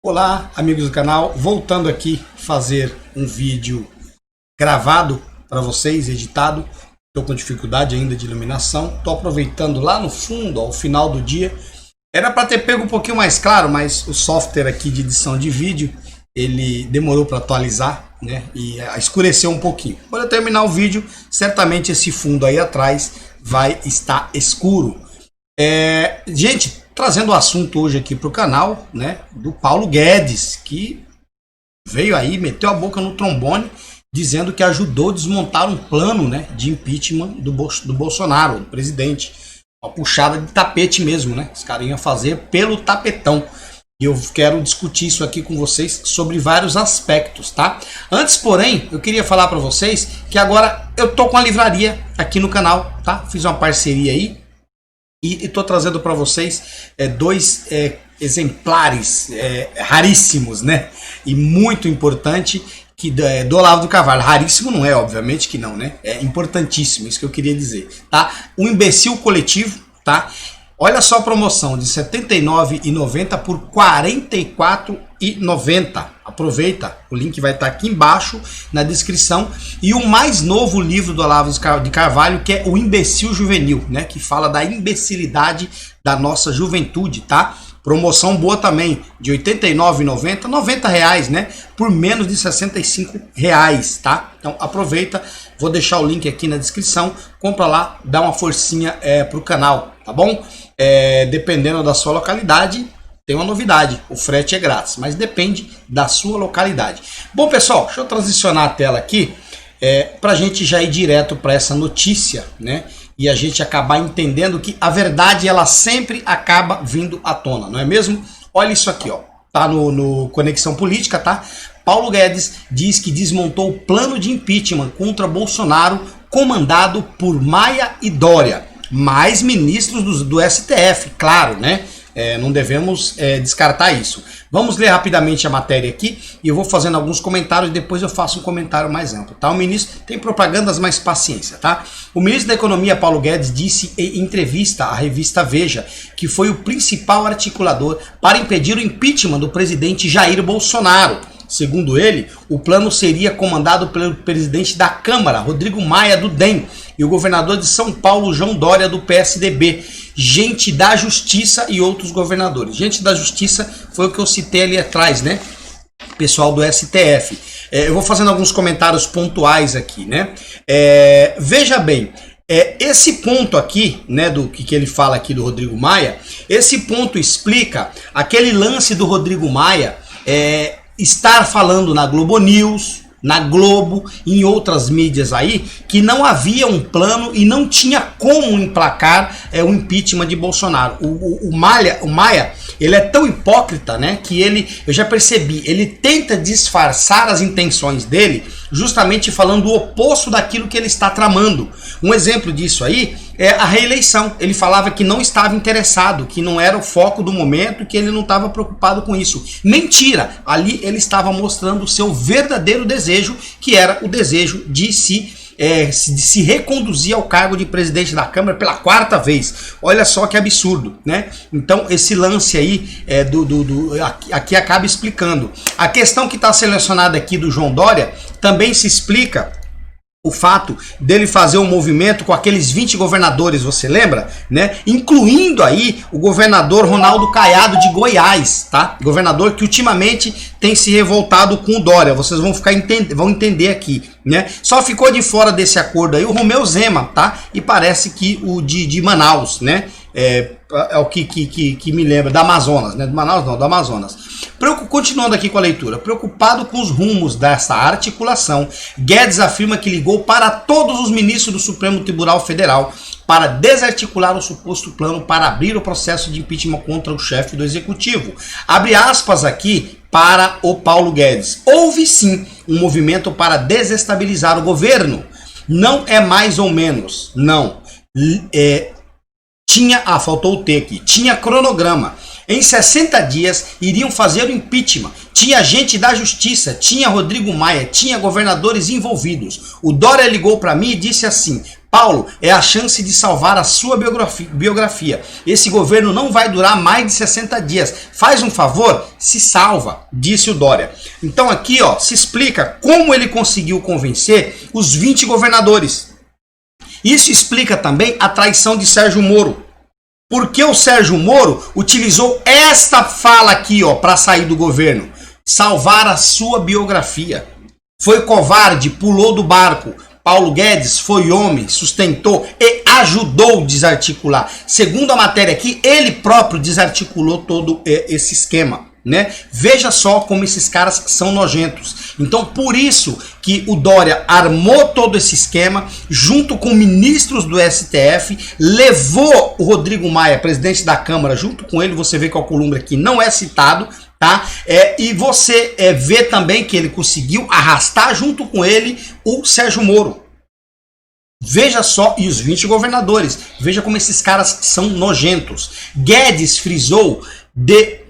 Olá, amigos do canal, voltando aqui fazer um vídeo gravado para vocês, editado. Estou com dificuldade ainda de iluminação, estou aproveitando lá no fundo, ao final do dia. Era para ter pego um pouquinho mais claro, mas o software aqui de edição de vídeo, ele demorou para atualizar, né? E escureceu um pouquinho. Quando eu terminar o vídeo, certamente esse fundo aí atrás vai estar escuro. Gente, trazendo o assunto hoje aqui para o canal, né, do Paulo Guedes, que veio aí, meteu a boca no trombone, dizendo que ajudou a desmontar um plano, né, de impeachment do Bolsonaro, do presidente. Uma puxada de tapete mesmo, né? Os caras iam fazer pelo tapetão. E eu quero discutir isso aqui com vocês sobre vários aspectos, tá? Antes, porém, eu queria falar para vocês que agora eu tô com a livraria aqui no canal, tá? Fiz uma parceria aí. E estou trazendo para vocês dois exemplares raríssimos, né? E muito importante que do Olavo de Carvalho. Raríssimo não é, obviamente que não, né? É importantíssimo, isso que eu queria dizer, tá? O Imbecil Coletivo, tá? Olha só a promoção de R$ 79,90 por R$ 44,90. Aproveita, o link vai estar aqui embaixo na descrição. E o mais novo livro do Olavo de Carvalho, que é O Imbecil Juvenil, né? Que fala da imbecilidade da nossa juventude, tá? Promoção boa também, de R$ 89,90, R$ 90, né? Por menos de R$ 65, tá? Então aproveita, vou deixar o link aqui na descrição, compra lá, dá uma forcinha pro canal, tá bom? Dependendo da sua localidade, tem uma novidade, o frete é grátis, mas depende da sua localidade. Bom, pessoal, deixa eu transicionar a tela aqui, pra gente já ir direto para essa notícia, né? E a gente acabar entendendo que a verdade, ela sempre acaba vindo à tona, não é mesmo? Olha isso aqui, ó. Tá no Conexão Política, tá? Paulo Guedes diz que desmontou o plano de impeachment contra Bolsonaro comandado por Maia e Dória. Mais ministros do STF, claro, né? Não devemos descartar isso. Vamos ler rapidamente a matéria aqui e eu vou fazendo alguns comentários e depois eu faço um comentário mais amplo, tá? O ministro tem propagandas, mas paciência, tá? O ministro da Economia, Paulo Guedes, disse em entrevista à revista Veja que foi o principal articulador para impedir o impeachment do presidente Jair Bolsonaro. Segundo ele, o plano seria comandado pelo presidente da Câmara, Rodrigo Maia, do DEM, e o governador de São Paulo, João Dória, do PSDB, gente da Justiça e outros governadores. Gente da Justiça foi o que eu citei ali atrás, né? Pessoal do STF. Eu vou fazendo alguns comentários pontuais aqui, né? Veja bem, esse ponto aqui, né, do que ele fala aqui do Rodrigo Maia, esse ponto explica aquele lance do Rodrigo Maia estar falando na Globo News, na Globo e em outras mídias aí, que não havia um plano e não tinha como emplacar o impeachment de Bolsonaro. O Maia, ele é tão hipócrita, né, que eu já percebi, ele tenta disfarçar as intenções dele, justamente falando o oposto daquilo que ele está tramando. Um exemplo disso aí é a reeleição. Ele falava que não estava interessado, que não era o foco do momento, que ele não estava preocupado com isso. Mentira! Ali ele estava mostrando o seu verdadeiro desejo, que era o desejo de se reconduzir ao cargo de presidente da Câmara pela 4ª vez. Olha só que absurdo, né? Então esse lance aí aqui acaba explicando. A questão que está selecionada aqui do João Dória também se explica o fato dele fazer um movimento com aqueles 20 governadores, você lembra? Né? Incluindo aí o governador Ronaldo Caiado de Goiás, tá? Governador que ultimamente tem se revoltado com o Dória. Vocês vão entender aqui, né? Só ficou de fora desse acordo aí o Romeu Zema, tá? E parece que o de Manaus, né? É o que me lembra, da Amazonas, né? Do Manaus não, do Amazonas. Continuando aqui com a leitura, preocupado com os rumos dessa articulação, Guedes afirma que ligou para todos os ministros do Supremo Tribunal Federal para desarticular o suposto plano para abrir o processo de impeachment contra o chefe do executivo. Abre aspas aqui para o Paulo Guedes. Houve sim um movimento para desestabilizar o governo. Não é mais ou menos, não. Faltou o T aqui. Tinha cronograma. Em 60 dias iriam fazer o impeachment. Tinha gente da Justiça, tinha Rodrigo Maia, tinha governadores envolvidos. O Dória ligou para mim e disse assim: Paulo, é a chance de salvar a sua biografia. Esse governo não vai durar mais de 60 dias. Faz um favor, se salva, disse o Dória. Então aqui, ó, se explica como ele conseguiu convencer os 20 governadores. Isso explica também a traição de Sérgio Moro. Porque o Sérgio Moro utilizou esta fala aqui, ó, para sair do governo. Salvar a sua biografia. Foi covarde, pulou do barco. Paulo Guedes foi homem, sustentou e ajudou a desarticular. Segundo a matéria aqui, ele próprio desarticulou todo esse esquema, né? Veja só como esses caras são nojentos. Então, por isso que o Dória armou todo esse esquema, junto com ministros do STF, levou o Rodrigo Maia, presidente da Câmara, junto com ele. Você vê que o Alcolumbre aqui não é citado, tá? E você vê também que ele conseguiu arrastar junto com ele o Sérgio Moro. Veja só, e os 20 governadores. Veja como esses caras são nojentos. Guedes frisou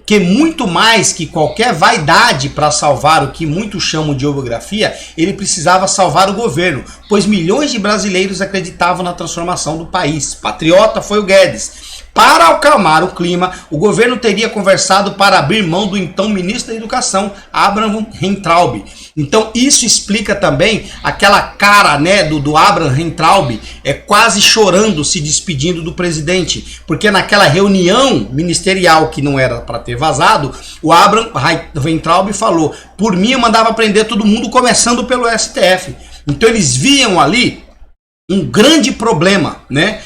que muito mais que qualquer vaidade para salvar o que muitos chamam de biografia, ele precisava salvar o governo, pois milhões de brasileiros acreditavam na transformação do país. Patriota foi o Guedes. Para acalmar o clima, o governo teria conversado para abrir mão do então ministro da Educação, Abraham Weintraub. Então isso explica também aquela cara, né, do Abraham Weintraub quase chorando, se despedindo do presidente. Porque naquela reunião ministerial que não era para ter vazado, o Abraham Weintraub falou: por mim eu mandava prender todo mundo, começando pelo STF. Então eles viam ali um grande problema, né?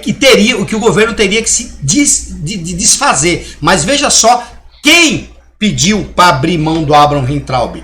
Que o governo teria que se desfazer. Mas veja só quem pediu para abrir mão do Abraham Weintraub.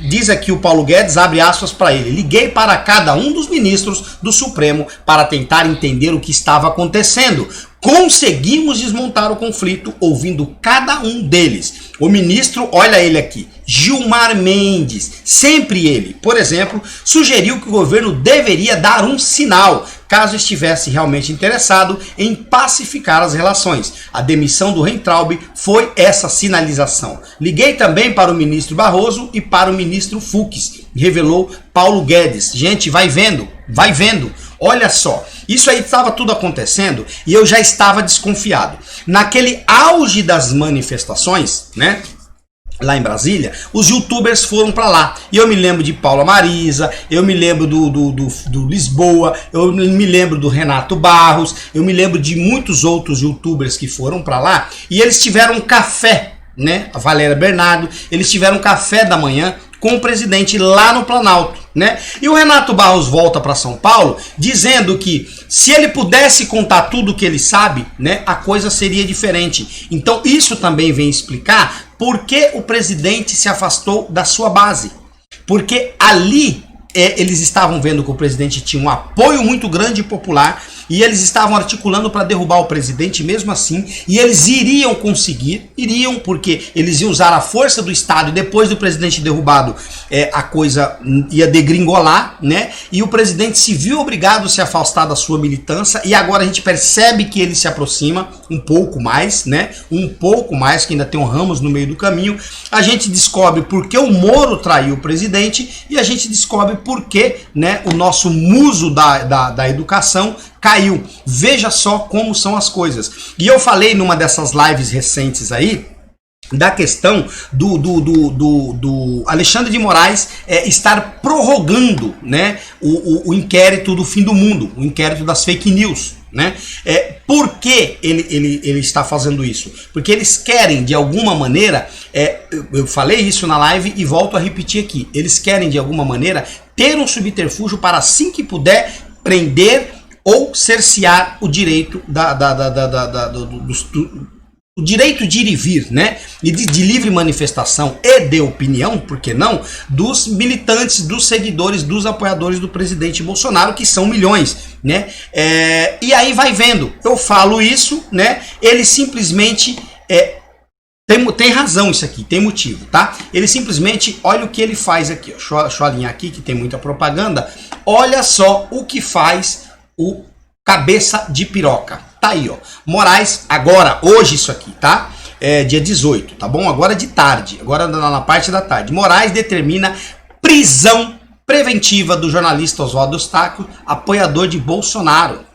Diz aqui o Paulo Guedes, abre aspas para ele: liguei para cada um dos ministros do Supremo para tentar entender o que estava acontecendo. Conseguimos desmontar o conflito ouvindo cada um deles. O ministro, olha ele aqui, Gilmar Mendes, sempre ele, por exemplo, sugeriu que o governo deveria dar um sinal, caso estivesse realmente interessado em pacificar as relações. A demissão do Weintraub foi essa sinalização. Liguei também para o ministro Barroso e para o ministro Fux, revelou Paulo Guedes. Gente, vai vendo. Olha só, isso aí estava tudo acontecendo e eu já estava desconfiado. Naquele auge das manifestações, né? Lá em Brasília, os youtubers foram pra lá. E eu me lembro de Paula Marisa, eu me lembro do Lisboa, eu me lembro do Renato Barros, eu me lembro de muitos outros youtubers que foram pra lá. E eles tiveram um café, né? A Valéria Bernardo, eles tiveram um café da manhã com o presidente lá no Planalto, né? E o Renato Barros volta para São Paulo dizendo que se ele pudesse contar tudo o que ele sabe, né, a coisa seria diferente. Então isso também vem explicar por que o presidente se afastou da sua base. Porque ali eles estavam vendo que o presidente tinha um apoio muito grande e popular e eles estavam articulando para derrubar o presidente mesmo assim, e eles iriam conseguir, porque eles iam usar a força do Estado e depois do presidente derrubado a coisa ia degringolar, né? E o presidente se viu obrigado a se afastar da sua militância e agora a gente percebe que ele se aproxima um pouco mais, né? Um pouco mais, que ainda tem um Ramos no meio do caminho. A gente descobre por que o Moro traiu o presidente e a gente descobre por que, né, o nosso muso da educação caiu. Veja só como são as coisas. E eu falei numa dessas lives recentes aí da questão do Alexandre de Moraes estar prorrogando, né, o inquérito do fim do mundo, o inquérito das fake news, né? Por que ele está fazendo isso? Porque eles querem, de alguma maneira, eu falei isso na live e volto a repetir aqui, eles querem, de alguma maneira, ter um subterfúgio para, assim que puder, prender ou cercear o direito o direito de ir e vir, né? E de livre manifestação e de opinião, por que não? Dos militantes, dos seguidores, dos apoiadores do presidente Bolsonaro, que são milhões, né? E aí vai vendo, eu falo isso, né? Ele simplesmente tem razão isso aqui, tem motivo, tá? Ele simplesmente, olha o que ele faz aqui, ó. Deixa eu alinhar aqui que tem muita propaganda. Olha só o que faz o cabeça de piroca. Tá aí, ó. Moraes, agora, hoje isso aqui, tá? Dia 18, tá bom? Agora de tarde, agora na parte da tarde. Moraes determina prisão preventiva do jornalista Oswaldo Eustáquio, apoiador de Bolsonaro.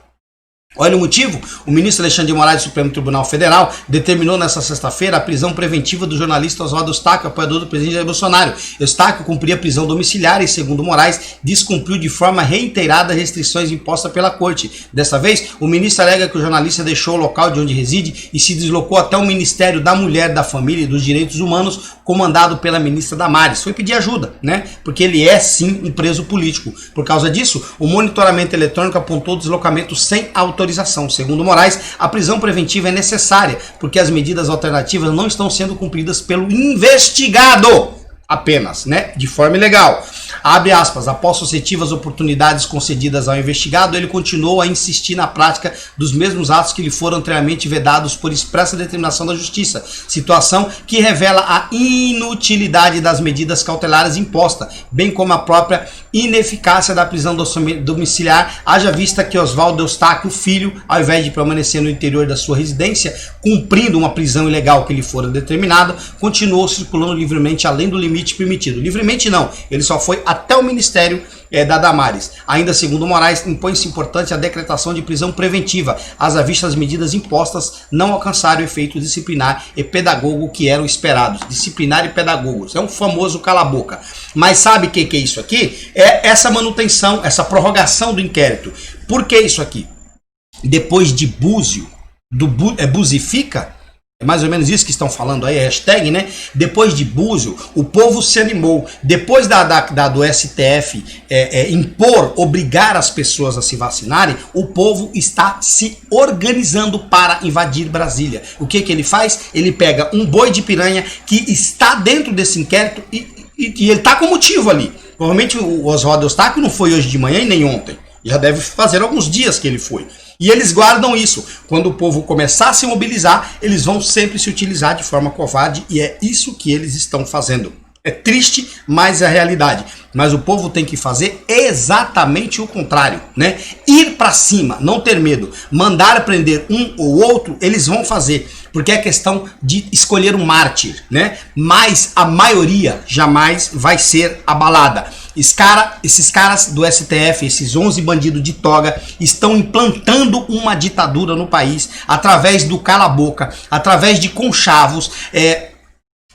Olha o motivo, o ministro Alexandre de Moraes do Supremo Tribunal Federal determinou nesta sexta-feira a prisão preventiva do jornalista Oswaldo Eustáquio, apoiador do presidente Jair Bolsonaro. Eustáquio cumpria prisão domiciliar e, segundo Moraes, descumpriu de forma reiterada restrições impostas pela corte. Dessa vez, o ministro alega que o jornalista deixou o local de onde reside e se deslocou até o Ministério da Mulher, da Família e dos Direitos Humanos, comandado pela ministra Damares. Foi pedir ajuda, né? Porque ele é, sim, um preso político. Por causa disso, o monitoramento eletrônico apontou deslocamento sem autorização. Segundo Moraes, a prisão preventiva é necessária, porque as medidas alternativas não estão sendo cumpridas pelo investigado apenas, né? De forma ilegal. Abre aspas, após sucessivas oportunidades concedidas ao investigado, ele continuou a insistir na prática dos mesmos atos que lhe foram anteriormente vedados por expressa determinação da Justiça, situação que revela a inutilidade das medidas cautelares impostas, bem como a própria ineficácia da prisão domiciliar, haja vista que Oswaldo Eustáquio, filho, ao invés de permanecer no interior da sua residência, cumprindo uma prisão ilegal que lhe fora determinada, continuou circulando livremente além do limite permitido. Livremente não, ele só foi até o Ministério da Damares. Ainda segundo Moraes, impõe-se importante a decretação de prisão preventiva, às vistas das medidas impostas não alcançaram o efeito disciplinar e pedagogo que eram esperados. Disciplinar e pedagogos. É um famoso cala-boca. Mas sabe o que é isso aqui? É essa manutenção, essa prorrogação do inquérito. Por que isso aqui? Depois de Búzio, buzifica, é mais ou menos isso que estão falando aí, hashtag, né? Depois de Búzio, o povo se animou. Depois do STF obrigar as pessoas a se vacinarem, o povo está se organizando para invadir Brasília. O que ele faz? Ele pega um boi de piranha que está dentro desse inquérito e ele está com motivo ali. Provavelmente o Oswaldo Eustáquio não foi hoje de manhã e nem ontem. Já deve fazer alguns dias que ele foi. E eles guardam isso. Quando o povo começar a se mobilizar, eles vão sempre se utilizar de forma covarde e é isso que eles estão fazendo. É triste, mas é a realidade. Mas o povo tem que fazer exatamente o contrário, né? Ir para cima, não ter medo. Mandar prender um ou outro, eles vão fazer. Porque é questão de escolher um mártir, né? Mas a maioria jamais vai ser abalada. Esses caras do STF, esses 11 bandidos de toga, estão implantando uma ditadura no país através do cala-boca, através de conchavos.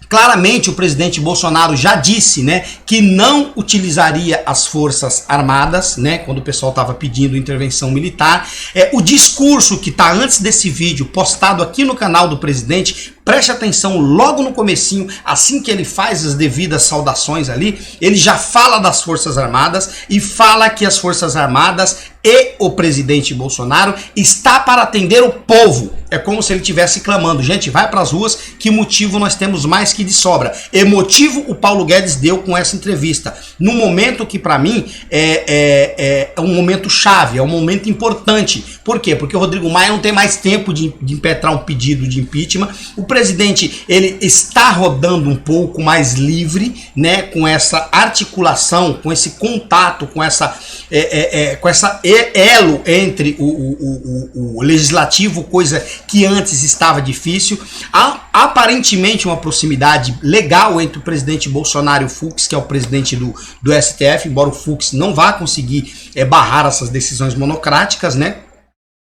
Claramente o presidente Bolsonaro já disse, né, que não utilizaria as forças armadas, né, quando o pessoal estava pedindo intervenção militar. O discurso que está antes desse vídeo postado aqui no canal do presidente, preste atenção logo no comecinho, assim que ele faz as devidas saudações ali, ele já fala das Forças Armadas e fala que as Forças Armadas e o presidente Bolsonaro está para atender o povo. É como se ele estivesse clamando, gente, vai para as ruas, que motivo nós temos mais que de sobra. E motivo o Paulo Guedes deu com essa entrevista, num momento que para mim é um momento chave, é um momento importante. Por quê? Porque o Rodrigo Maia não tem mais tempo de impetrar um pedido de impeachment. O presidente, ele está rodando um pouco mais livre, né, com essa articulação, com esse contato, com essa elo entre o legislativo, coisa que antes estava difícil. Há aparentemente uma proximidade legal entre o presidente Bolsonaro e o Fux, que é o presidente do STF, embora o Fux não vá conseguir barrar essas decisões monocráticas, né?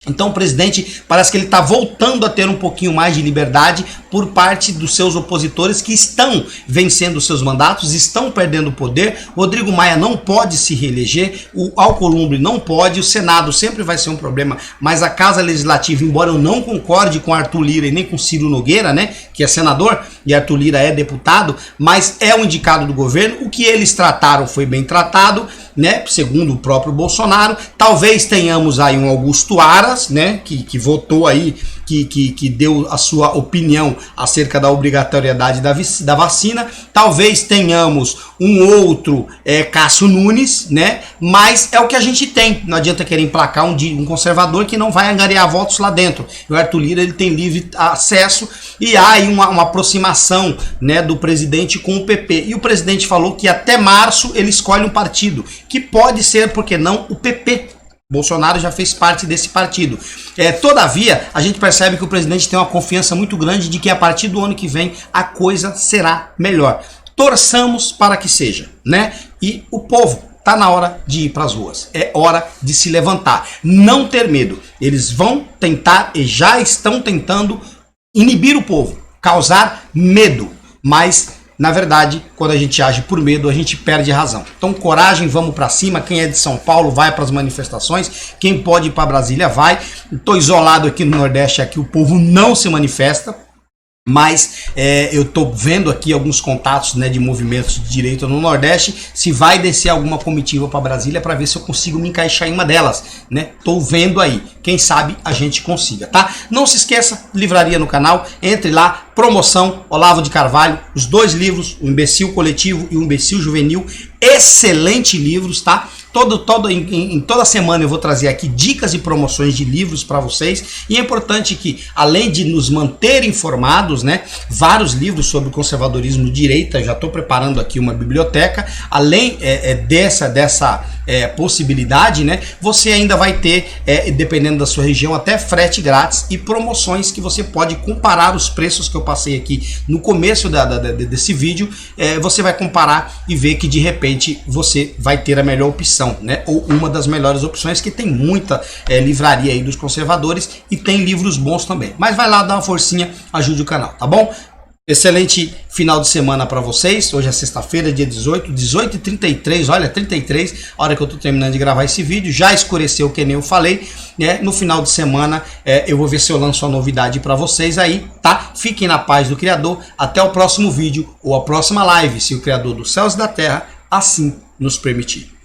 Então o presidente parece que ele está voltando a ter um pouquinho mais de liberdade por parte dos seus opositores que estão vencendo seus mandatos, estão perdendo o poder. Rodrigo Maia não pode se reeleger, o Alcolumbre não pode, o Senado sempre vai ser um problema, mas a Casa Legislativa, embora eu não concorde com Arthur Lira e nem com Ciro Nogueira, né, que é senador, e Arthur Lira é deputado, mas é um indicado do governo, o que eles trataram foi bem tratado, né, segundo o próprio Bolsonaro. Talvez tenhamos aí um Augusto Aras, né, que votou aí, que deu a sua opinião acerca da obrigatoriedade da vacina. Talvez tenhamos um outro Cássio Nunes, né, mas é o que a gente tem. Não adianta querer emplacar um conservador que não vai angariar votos lá dentro. O Arthur Lira, ele tem livre acesso e há aí uma aproximação, né, do presidente com o PP. E o presidente falou que até março ele escolhe um partido, que pode ser, por que não, o PP. Bolsonaro já fez parte desse partido. Todavia, a gente percebe que o presidente tem uma confiança muito grande de que a partir do ano que vem a coisa será melhor. Torçamos para que seja, né? E o povo tá na hora de ir para as ruas. É hora de se levantar. Não ter medo. Eles vão tentar e já estão tentando inibir o povo, causar medo. Mas, na verdade, quando a gente age por medo, a gente perde a razão. Então, coragem, vamos para cima. Quem é de São Paulo vai para as manifestações. Quem pode ir para Brasília vai. Estou isolado aqui no Nordeste, aqui o povo não se manifesta. Mas eu estou vendo aqui alguns contatos, né, de movimentos de direita no Nordeste, se vai descer alguma comitiva para Brasília para ver se eu consigo me encaixar em uma delas, né? Tô vendo aí, quem sabe a gente consiga, tá? Não se esqueça, livraria no canal, entre lá, promoção Olavo de Carvalho, os 2 livros, o Imbecil Coletivo e o Imbecil Juvenil, excelentes livros, tá? Em toda semana eu vou trazer aqui dicas e promoções de livros para vocês, e é importante que, além de nos manter informados, né, vários livros sobre o conservadorismo de direita, já estou preparando aqui uma biblioteca, além dessa possibilidade, né, você ainda vai ter, dependendo da sua região, até frete grátis e promoções que você pode comparar os preços que eu passei aqui no começo desse vídeo, você vai comparar e ver que de repente você vai ter a melhor opção, né? Ou uma das melhores opções, que tem muita livraria aí dos conservadores e tem livros bons também. Mas vai lá, dá uma forcinha, ajude o canal, tá bom? Excelente final de semana para vocês. Hoje é sexta-feira, dia 18h33, olha, 33, a hora que eu tô terminando de gravar esse vídeo. Já escureceu, que nem eu falei, né? No final de semana eu vou ver se eu lanço uma novidade para vocês aí, tá? Fiquem na paz do Criador. Até o próximo vídeo ou a próxima live, se o Criador dos céus e da terra assim nos permitir.